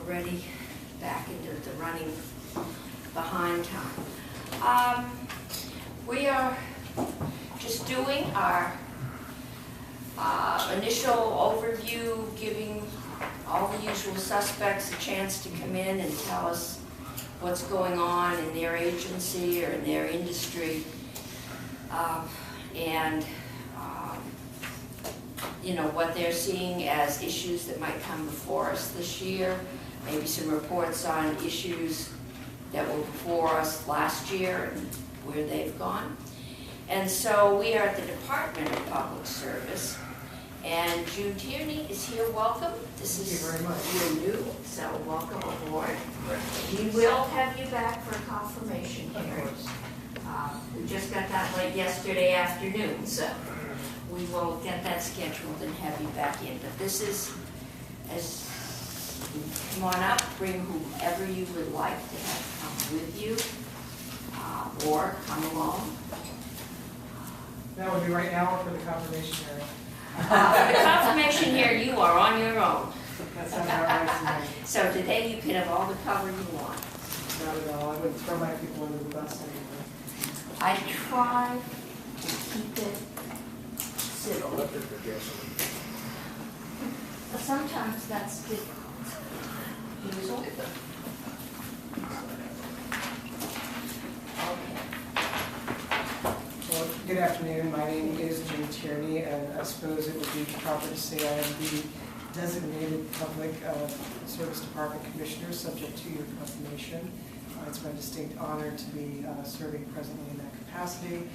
already back into the running behind time. We are just doing our initial overview, giving all the usual suspects a chance to come in and tell us what's going on in their agency or in their industry, and you know, what they're seeing as issues that might come before us this year, maybe some reports on issues that were before us last year and where they've gone. And so we are at the Department of Public Service, and June Tierney is here. Welcome. This is Thank you very much. You're new, so welcome aboard. We will have you back for a confirmation hearing. We just got that late yesterday afternoon, so we will get that scheduled and have you back in. But this is, as you come on up, bring whoever you would like to have come with you, or come alone. That would be right now or for the confirmation hearing? The confirmation here, you are on your own. That sounds about right to me. So today you can have all the cover you want. Not at all. I wouldn't throw my people under the bus anyway. I try to keep it civil. But sometimes that's difficult. Usually. Okay. Well, good afternoon. My name is June Tierney, and I suppose it would be proper to say I am the designated Public Service Department Commissioner, subject to your confirmation. It's my distinct honor to be serving presently in that capacity,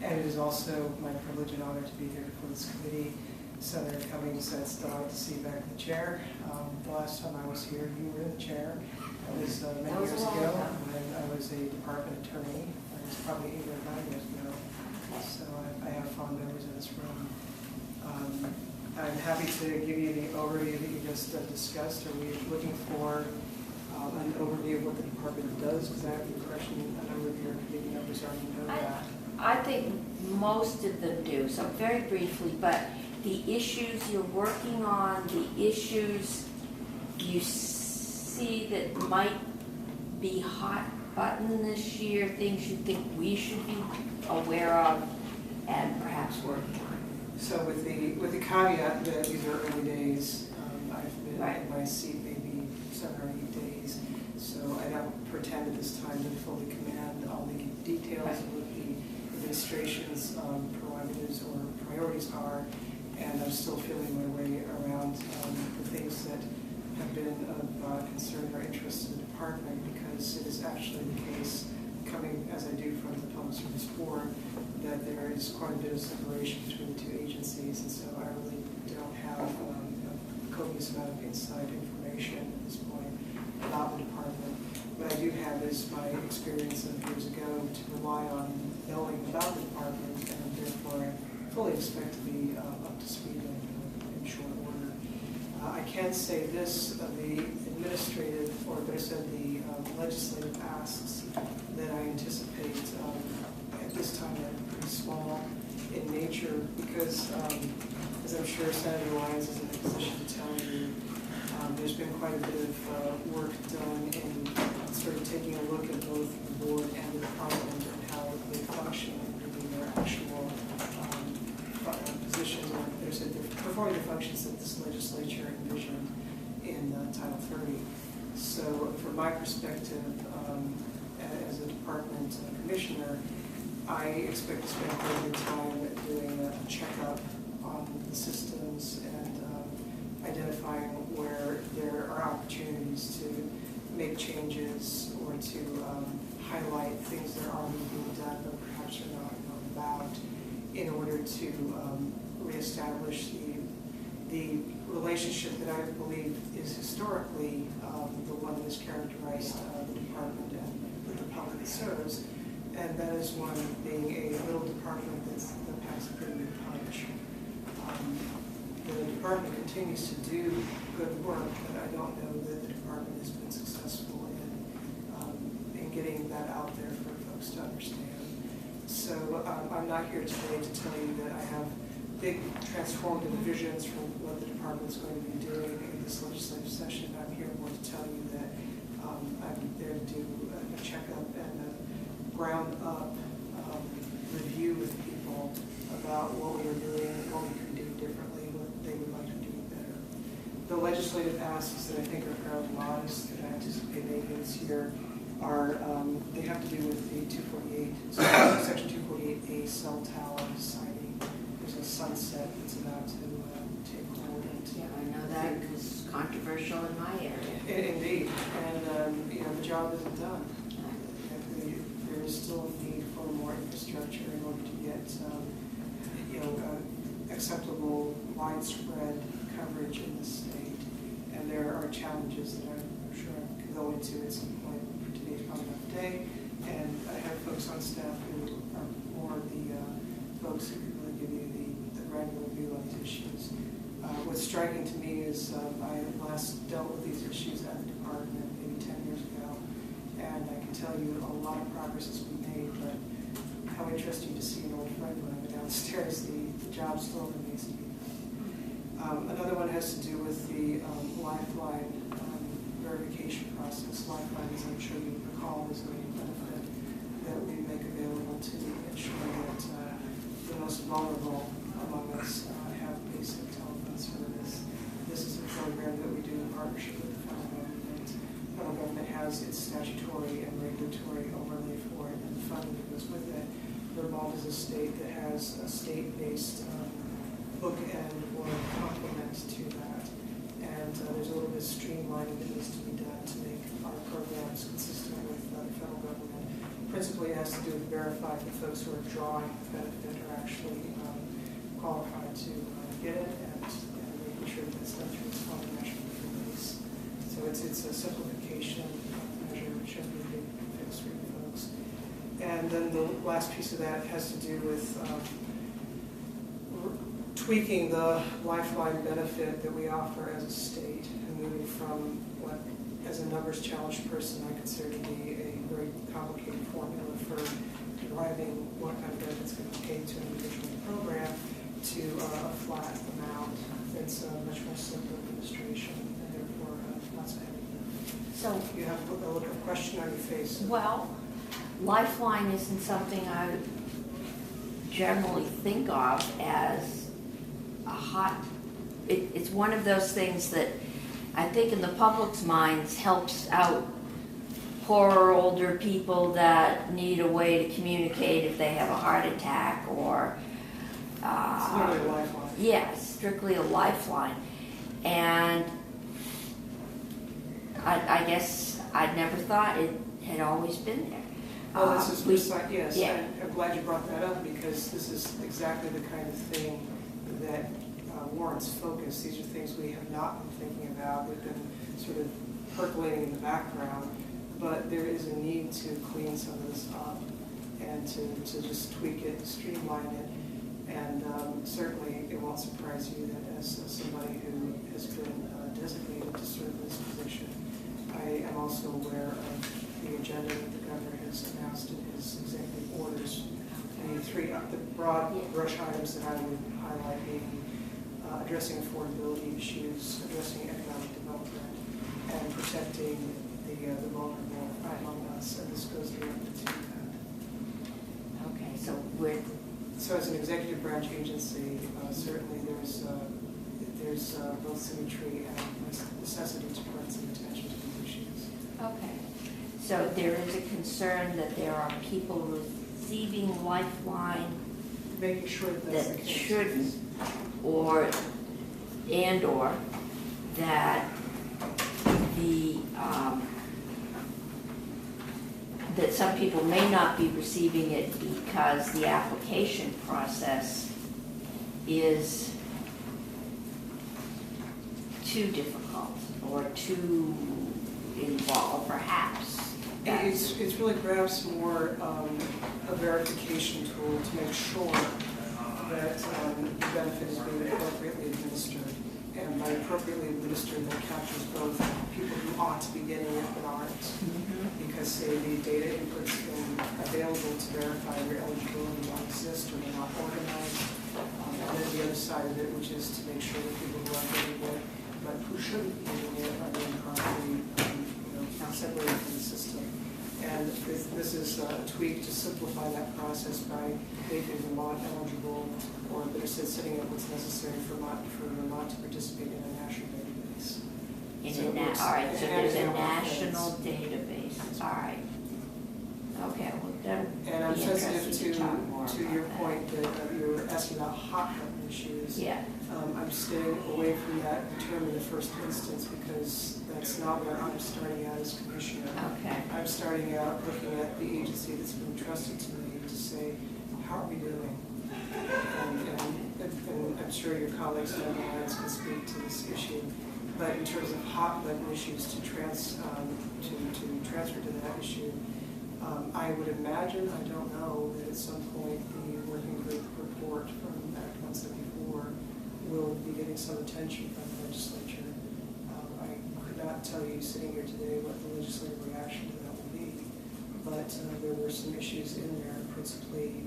and it is also my privilege and honor to be here for this committee. Senator Cummings, it's a delight to see you back in the chair. The last time I was here, you were in the chair. That was many years ago when I was a department attorney. It was probably 8 or 9 years ago. So I have fond memories of this room. I'm happy to give you the overview that you just discussed. Are we looking for an overview of what the department does? Because I have the impression a number of your committee members already know that. I think most of them do, so very briefly, but the issues you're working on, the issues you see that might be hot button this year, things you think we should be aware of and perhaps working on. So with the caveat that these are early days, I've been in my seat maybe 7 or 8 days, so I don't pretend at this time to fully command all the details of what the administration's prerogatives or priorities are, and I'm still feeling my way around the things that have been of concern or interest to the department, because it is actually the case, coming as I do from the Public Service Board, that there is quite a bit of separation between the two agencies, and so I really don't have a copious amount of inside information at this point about the department. What I do have is my experience of years ago to rely on knowing about the department, and therefore I fully expect to be up to speed in short order. I can say this, the administrative, or better said, the legislative asks that I anticipate at this time are pretty small in nature, because as I'm sure Senator Lyons is in a position to tell you, there's been quite a bit of work done in sort of taking a look at both the board and the department and how they function and bringing their actual positions, or there's performing the functions that this legislature envisioned in Title 30. So from my perspective, as a department commissioner, I expect to spend quite a bit of time doing a checkup on the systems and identifying where there are opportunities to make changes or to highlight things that are already being done but perhaps are not known about, in order to reestablish the relationship that I believe is historically the one that has characterized the department and the public it serves, and that is one being a little department that packs a pretty good punch. The department continues to do good work, but I don't know that the department has been successful in getting that out there for folks to understand. So I'm not here today to tell you that I have big transformative visions for what the department is going to be doing in this legislative session. I'm here more to tell you that I'm there to do a checkup and a ground-up review with people about what we are doing, what we can do differently, what they would like to do better. The legislative asks that I think are fairly modest that I anticipate making this year are, they have to do with the 248, Section 248A cell tower siting. There's a sunset that's about to take hold. Yeah, I know that was controversial in my area. Indeed, and you know, the job isn't done. There is still a need for more infrastructure in order to get you know, acceptable, widespread coverage in the state. And there are challenges that I'm sure I can go into at some point. Today's probably not the day. And I have folks on staff who are more the folks who can really give you the granular view on these issues. What's striking to me is I last dealt with these issues at the department maybe 10 years ago, and I can tell you a lot of progress has been made, but how interesting to see an old friend when I go downstairs, the job still remains to be done. Another one has to do with the Lifeline verification process. Lifeline, as I'm sure you recall, is a benefit that we make available to ensure that the most vulnerable among us have basic telephone service. This is a program that we do in partnership with the federal government. The federal government has its statutory and regulatory overlay for it and the funding that goes with it. Vermont is a state that has a state-based bookend or complement to that. And there's a little bit of streamlining that needs to be done to make our programs consistent with the federal government. Principally, it has to do with verifying the folks who are drawing the benefit are actually qualified to get it, and making sure that it's done through this one national database. So it's a simplification measure, which should be a big fix for you folks. And then the last piece of that has to do with tweaking the Lifeline benefit that we offer as a state and moving from what, as a numbers challenged person, I consider to be a very complicated formula for deriving what kind of benefits going to be paid to an individual program to a flat amount. It's a much more simple administration and therefore lots of heavy. So you have a look of question on your face. Well, Lifeline isn't something I generally think of as a hot, it's one of those things that I think in the public's minds helps out poorer older people that need a way to communicate if they have a heart attack or it's literally a lifeline. Yes, strictly a lifeline. And I guess I'd never thought it had always been there. Well, this is precisely, yes, yeah. I'm glad you brought that up because this is exactly the kind of thing that warrants focus. These are things we have not been thinking about. They've been sort of percolating in the background, but there is a need to clean some of this up and to just tweak it, streamline it, and certainly it won't surprise you that as somebody who has been designated to serve this position, I am also aware of the agenda that the governor has announced in his executive orders. The broad brush items that I would highlight being addressing affordability issues, addressing economic development, and protecting the vulnerable among us, and this goes directly to that. Okay, so as an executive branch agency, certainly there's both symmetry and necessity to provide some attention to these issues. okay. So there is a concern that there are people receiving Lifeline Making sure that's the that case. shouldn't, or that that some people may not be receiving it because the application process is too difficult or too involved, perhaps. It's really perhaps more a verification tool to make sure that the benefit is being appropriately administered. And by appropriately administered, that captures both people who ought to be getting it but aren't. Mm-hmm. Because, say, the data inputs available to verify your eligibility don't exist or they're not organized. And then the other side of it, which is to make sure that people who are getting it but who shouldn't be doing it are being properly, separated from the system. And this is a tweak to simplify that process by making Vermont eligible, or better said, setting up what's necessary for Vermont to participate in a national database. All right, so there's a national database, all right. Okay, well, that'll And I'm be sensitive interesting to talk more to about your that. point that you were asking about hot button issues. Yeah, I'm staying away from that term in the first instance because that's not where I'm starting out as commissioner. okay, I'm starting out looking at the agency that's been entrusted to me to say, how are we doing? And I'm sure your colleagues down the lines can speak to this issue. But in terms of hot button issues to transfer to that issue, I would imagine, I don't know, that at some point the working group report from Act 174 will be getting some attention from the legislature. I could not tell you sitting here today what the legislative reaction to that will be, but there were some issues in there, principally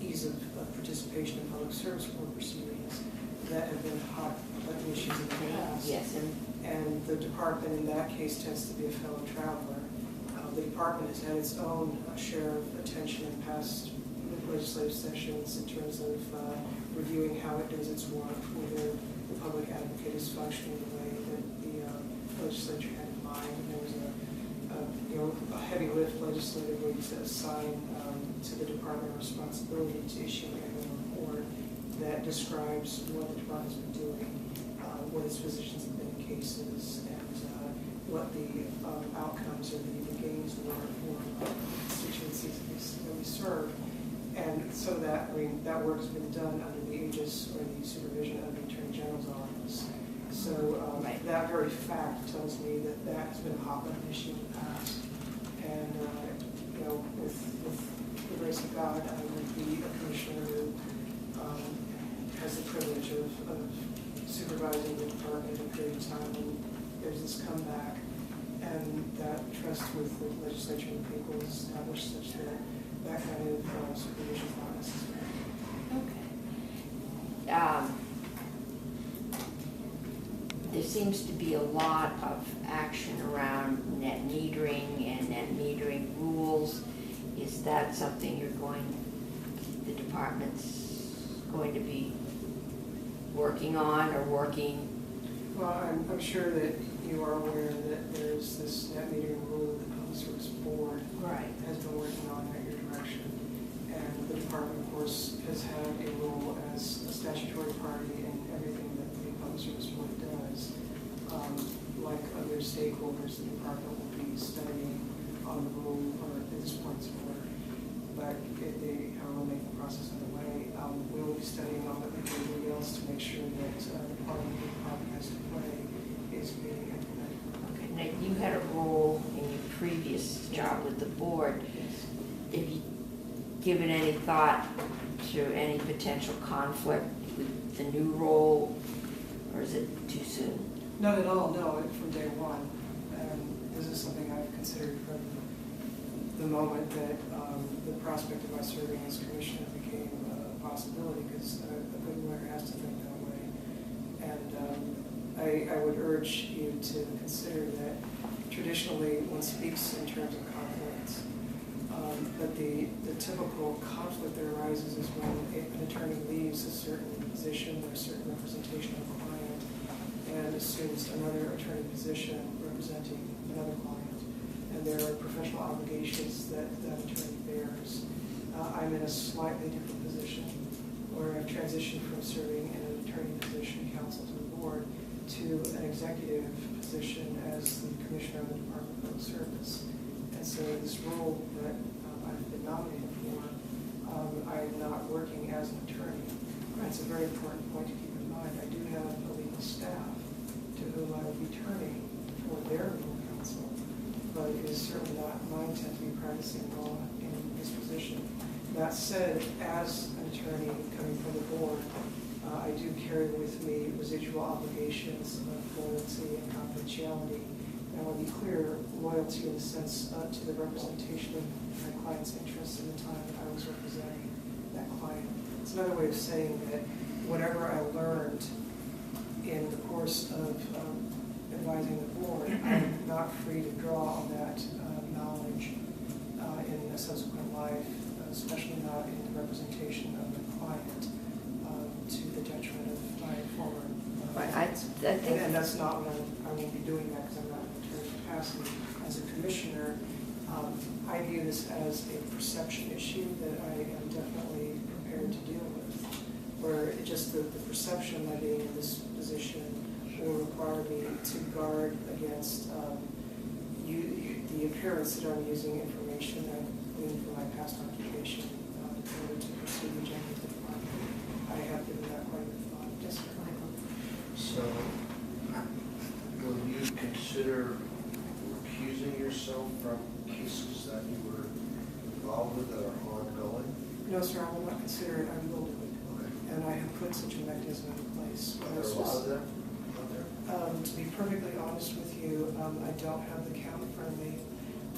ease of participation in public service board proceedings that have been hot button issues in the past. yes, And the department in that case tends to be a fellow traveler. The department has had its own share of attention in past legislative sessions in terms of reviewing how it does its work, whether the public advocate is functioning the way that the legislature had in mind. And there was a heavy lift legislatively to assign to the department responsibility to issue an annual report that describes what the department's been doing, what its positions have been in cases, and what the outcomes or the gains were for constituencies that we serve. And some of that, that work has been done under the aegis or the supervision of the Attorney General's office. So that very fact tells me that that has been a hot button issue in the past. And with the grace of God, I would be a commissioner who has the privilege of supervising the department in a period of time when there's this comeback, and that trust with the legislature and the people is established such that that kind of supervision is not necessary. okay. There seems to be a lot of action around net metering and net metering rules. Is that something the department's going to be working on or working? Well, I'm sure that you are aware that there's this net metering rule that the Public Service Board has been working on at your direction. And the department, of course, has had a role as a statutory party in everything that the Public Service Board does. Like other stakeholders, the department will be studying on the rule or at this point support. But they have a rulemaking process underway. We will be studying on it with everybody else to make sure that the part of the department has to play is being implemented. Okay, now you had a role in your previous job with the board. Have you given any thought to any potential conflict with the new role, or is it too soon? Not at all, no, from day one. And this is something I've considered from the moment that the prospect of my serving as commissioner became a possibility, because a good lawyer has to think that way. And I would urge you to consider that traditionally one speaks in terms of conflicts, but the typical conflict that arises is when an attorney leaves a certain position or a certain representation of a client and assumes another attorney position representing another client. And there are professional obligations that that attorney bears. I'm in a slightly different position where I've transitioned from serving in an attorney position, counsel to the board, to an executive position as the commissioner of the Department of Public Service. And so this role that I've been nominated for, I'm not working as an attorney. That's a very important point to keep in mind. I do have a legal staff to whom I will be turning for their legal counsel, but it is certainly not my intent to be practicing law in this position. That said, as an attorney coming from the board, I do carry with me residual obligations of loyalty and confidentiality. And I want to be clear, loyalty in the sense to the representation of my client's interests in the time that I was representing that client. It's another way of saying that whatever I learned in the course of advising the board, I'm not free to draw on that knowledge in a subsequent life, especially not in the representation of the client, to the detriment of my former. Right, I think. And that's not what I won't be doing that because I'm not in attorney capacity. As a commissioner, I view this as a perception issue that I am definitely prepared to deal with, where just the perception of being in this position will require me to guard against the appearance that I'm using information that I've gleaned from my past occupation in order to pursue the agenda of the department. I have given that quite a bit of thought. Yes, sir. So, will you consider recusing yourself from cases that you were involved with that are ongoing? No, sir, I will not consider it. I will do it. Okay. And I have put such a mechanism in place. Are there a lot of them out there? To be perfectly honest with you, I don't have the count in front of me.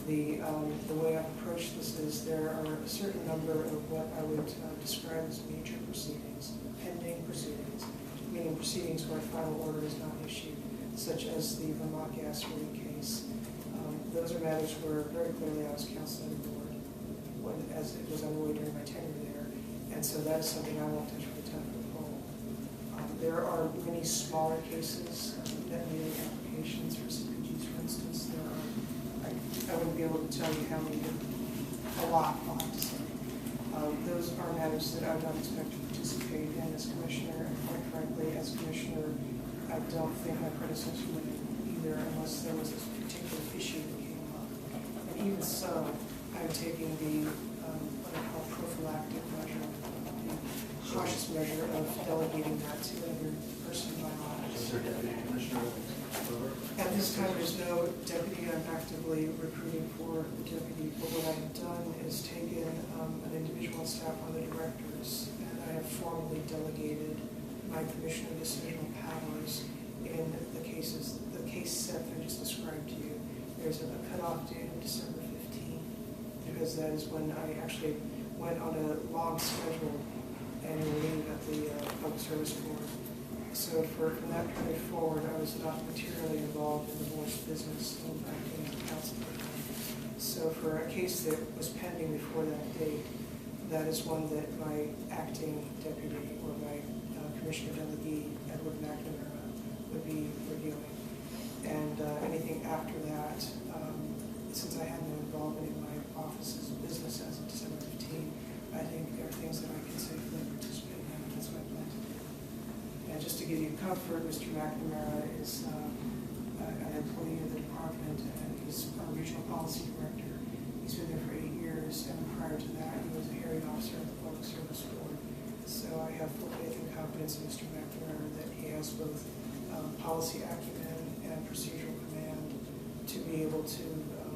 The way I've approached this is there are a certain number of what I would describe as major proceedings, pending proceedings, meaning proceedings where a final order is not issued, such as the Vermont gas rate case. Those are matters where very clearly I was counsel of the board as it was underway during my tenure there, and so that is something I won't touch with a 10-foot pole. There are many smaller cases, net metering applications for CPGs, for instance. There are, I wouldn't be able to tell you how many, a lot, I'll have to say. Those are matters that I would not expect to participate in as commissioner, and quite frankly, as commissioner, I don't think my predecessor would either unless there was a particular issue that came up. And even so, I'm taking the, what I call prophylactic measure, the cautious measure of delegating that to another person by law. Is there a deputy commissioner? At this time, there's no deputy. I'm actively recruiting for the deputy. But what I've done is taken an individual on staff on the directors, and I have formally delegated my commissioner decisional powers in the cases, the case set that I just described to you. There's a cutoff date of December 15th, because that is when I actually went on a long scheduled annual leave at the Public Service Board. So from that point forward, I was not materially involved in the board's business and acting as counsel. So for a case that was pending before that date, that is one that my acting deputy or my commissioner delegee, Edward McNamara, would be reviewing. And anything after that, since I had no involvement in my office's business as of December 15, I think there are things that I can safely participate in, and that's my plan to do. And just to give you comfort, Mr. McNamara is an employee of the department, and he's our regional policy director. He's been there for 8 years, and prior to that, he was a hearing officer at the Public Service Board. So I have full faith and confidence in Mr. McNamara that he has both policy acumen and procedural command to be able to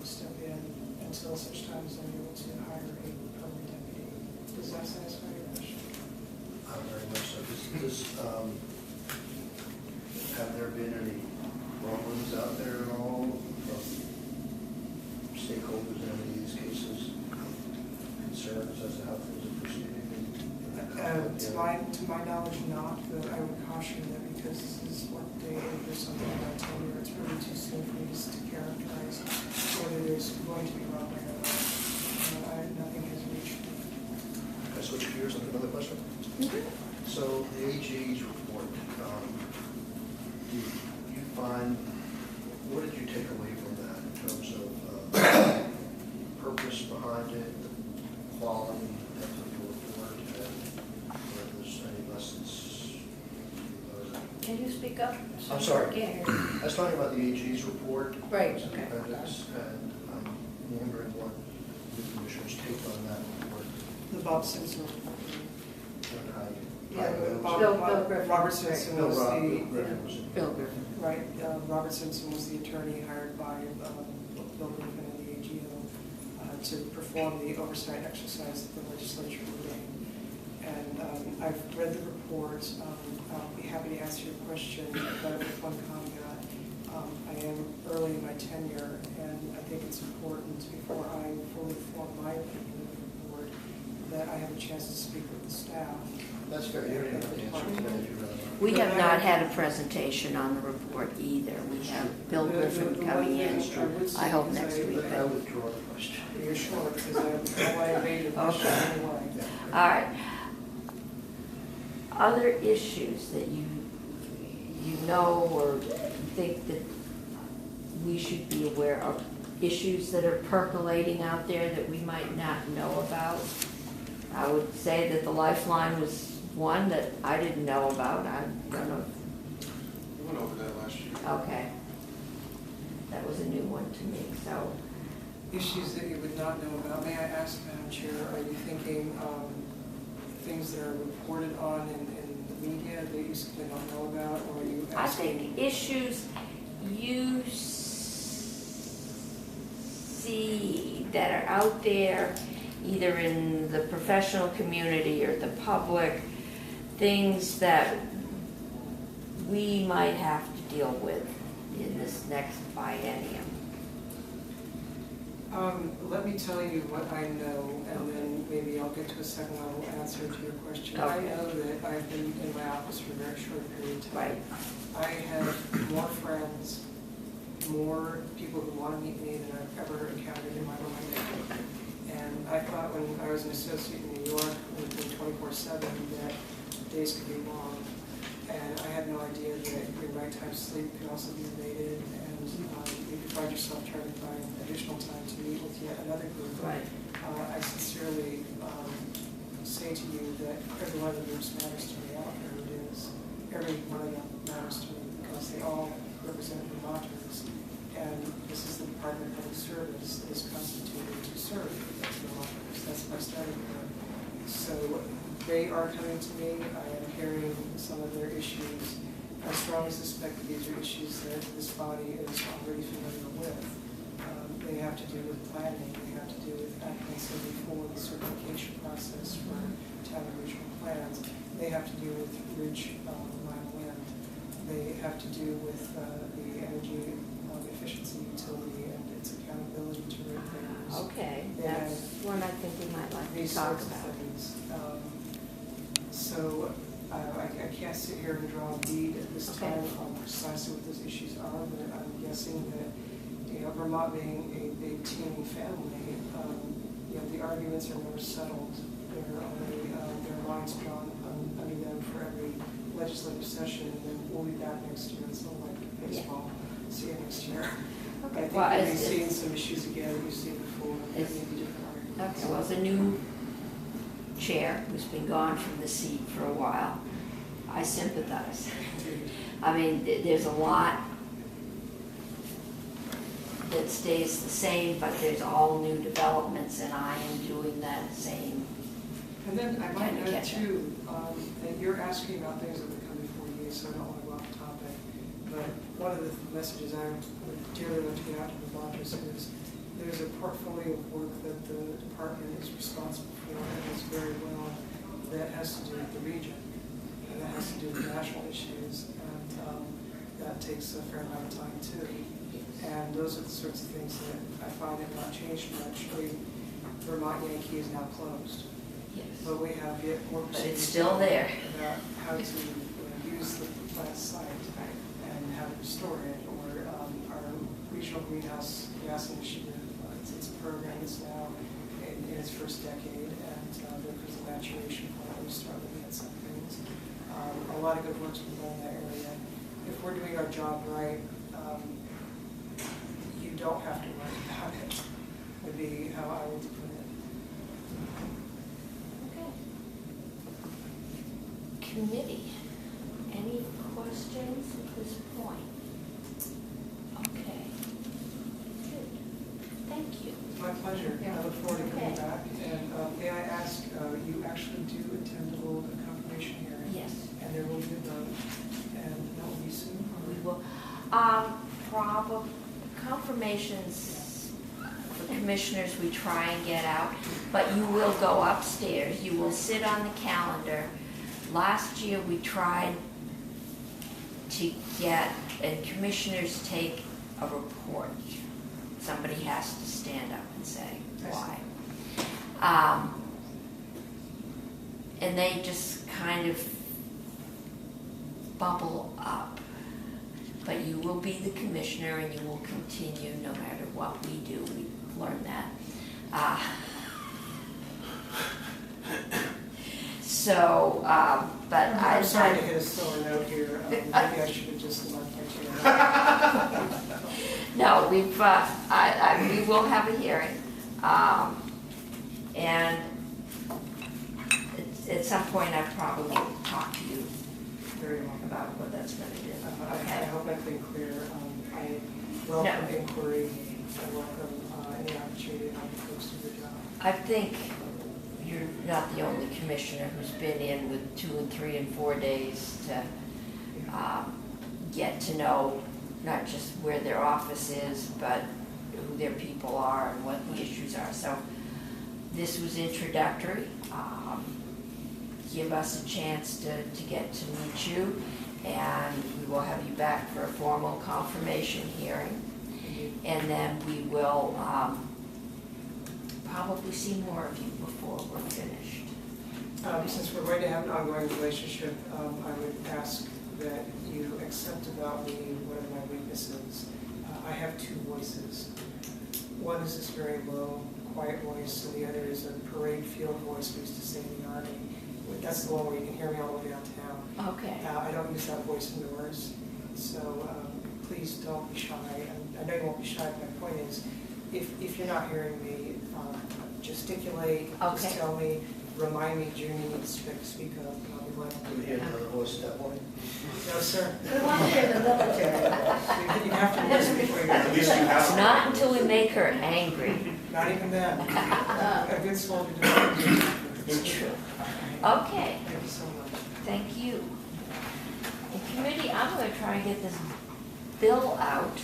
step in until such time as I'm able to hire a permanent deputy. Does that satisfy your question? Very much so. Have there been any rumblings out there at all from stakeholders in any of these cases, concerns as to how things are proceeding? To my knowledge, not, but I would caution that because this is what day 8 or something about tenure, it's really too soon for me to characterize whether there's going to be rumbling or not. Nothing has reached me. Can I switch gears on another question? Mm-hmm. So the AG's report, do you find, what did you take away from that in terms of purpose behind it, the quality of the report, and whether there's any lessons learned? Can you speak up? I'm sorry. I can't hear you. I was talking about the AG's report. Right, It's okay. independence, and I'm wondering what the commissioner's take on that report. The Bob Simpson report. And how you- Yeah, how Bill Griffin. Robert Simpson Bill was Griffin was in. Bill Griffin. right. Robert Simpson was the attorney hired by Bill Griffin and the AGO to perform the oversight exercise that the legislature ordained. And I've read the report. I'll be happy to answer your question, but with one caveat. I am early in my tenure, and I think it's important before I fully form my opinion of the report that I have a chance to speak with the staff. That's fair, you don't even have to answer today if you really want. We have not had a presentation on the report either. We have Bill Griffin coming in, I hope next week. I withdraw the question. You're sure, because I evaded the question Okay. anyway. All right. Other issues that you know or think that we should be aware of, issues that are percolating out there that we might not know about? I would say that the Lifeline was one that I didn't know about. I don't know. We went over that last year. Okay. That was a new one to me, so. Issues that you would not know about, may I ask, Madam Chair, are you thinking things that are reported on in the media that you simply don't know about, or are you I asking? think issues you see that are out there, either in the professional community or the public, things that we might have to deal with in this next biennium. Let me tell you what I know, and then maybe I'll get to a second level answer to your question. I Okay. know that I've been in my office for a very short period of time. Right. I have more friends, more people who want to meet me than I've ever encountered in my life. And I thought when I was an associate in New York, working 24/7, that days could be long. And I had no idea that your nighttime sleep could also be invaded, and you could find yourself trying to find additional time to meet with yet another group. Right. I sincerely say to you that every one of the groups matters to me. I don't care who it is. Every one of them matters to me because they all represent Vermonters. And this is the Department of Public Service that is constituted to serve Vermonters. That's my starting point. So they are coming to me. I am hearing some of their issues. I strongly suspect that these are issues that this body is already familiar with. They have to do with planning. They have to do with accuracy before the certification process for town and regional plans. They have to do with ridge line wind. They have to do with the energy efficiency utility and its accountability to ratepayers. Okay, They that's have one I think we might like to these talk sorts of about. things. So I can't sit here and draw a bead at this Okay. time on precisely what those issues are, but I'm guessing that, Vermont being a big Tierney family, the arguments are never settled. There are lines drawn under them for every legislative session, and then we'll be back next year. It's not like baseball. See you next year. Okay. I think Well, we'll be it's- seeing some issues again that we've seen before, and It's- maybe different arguments. Okay, well, as a new chair who's been gone from the seat for a while, I sympathize. I mean, there's a lot that stays the same, but there's all new developments, and I am doing that same. And then I might Kinda add catch up. too, that you're asking about things that would come before you, so I don't want to go off topic. But one of the messages I would dearly like to get out to the voters is there's a portfolio of work that the department is responsible for and does very well that has to do with the region. And that has to do with national issues, and that takes a fair amount of time too. And those are the sorts of things that I find have not changed much. Vermont Yankee is now closed. Yes. But we have yet more. But it's still there. About how to use the plant site and how to restore it, or our regional greenhouse gas initiative. It's a program that's now in its first decade, and there's a maturation point where we start looking at some things. A lot of good work's been done in that area. If we're doing our job right, you don't have to worry about it, would be how I would put it. Okay. Committee, any questions at this point? Okay. Good. Thank you. It's my pleasure. I look forward to coming Okay. back. And may I ask, you actually do attend the World Confirmation hearing? Yes. And there will be a vote, and that will be soon? or- We will, probably, confirmations for commissioners we try and get out, but you will go upstairs, you will sit on the calendar. Last year, we tried to get, and commissioners take a report. Somebody has to stand up and say why. and they just kind of bubble up. But you will be the commissioner and you will continue no matter what we do. We learned that. But I'm sorry to hit a sore note here. Maybe I should have just left my chair. No, we will have a hearing. And at some point I probably will talk to you very long about what that's going to do. I hope I've been clear. I welcome inquiry. I welcome any opportunity to help folks do their job. I think you're not the only commissioner who's been in with 2 and 3 and 4 days to get to know not just where their office is, but who their people are and what the issues are. So this was introductory. Give us a chance to get to meet you, and we will have you back for a formal confirmation hearing. And then we will probably see more of you before we're finished. Since we're going to have an ongoing relationship, I would ask that you accept about me one of my weaknesses. I have 2 voices. One is this very low, quiet voice, and the other is a parade field voice we used to say in the Army. That's the one where you can hear me all the way downtown. Okay. I don't use that voice indoors, so please don't be shy. I know you won't be shy, but my point is, if you're not hearing me, gesticulate, just Okay. tell me, remind me, Junie needs to speak up, and I'll be glad to Do we hear another voice that way? No, sir. We want to hear the military. You have to listen before you At least you have. Not until we make her angry. Not even that. A good soldier does. True. Okay, Thank you so much. thank you. The committee, I'm going to try and get this bill out,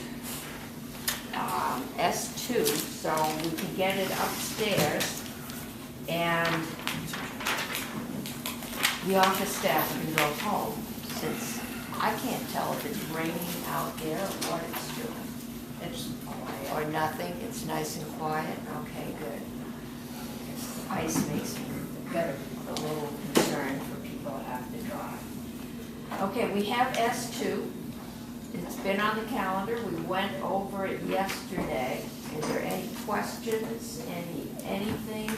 S2, so we can get it upstairs, and the office staff can go home, since I can't tell if it's raining out there or what it's doing. It's quiet. Or nothing, it's nice and quiet, okay, good. Because the ice makes me a little concerned for people that have to drive. Okay, we have S2. It's been on the calendar. We went over it yesterday. Is there any questions, anything?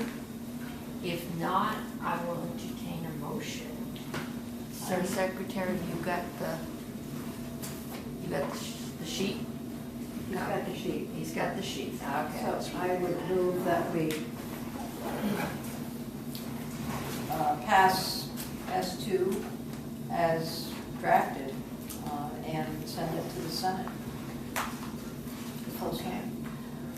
If not, I will entertain a motion. Sir Secretary, you got the sheet? He's got the sheet. He's got the sheet, okay. So I would move that we pass S2 as drafted and send it to the Senate. Okay.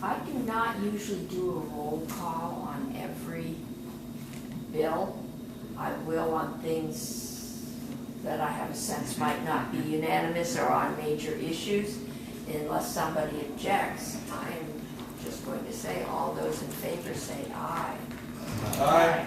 I do not usually do a roll call on every bill. I will on things that I have a sense might not be unanimous or on major issues. Unless somebody objects, I'm just going to say all those in favor say aye. Aye.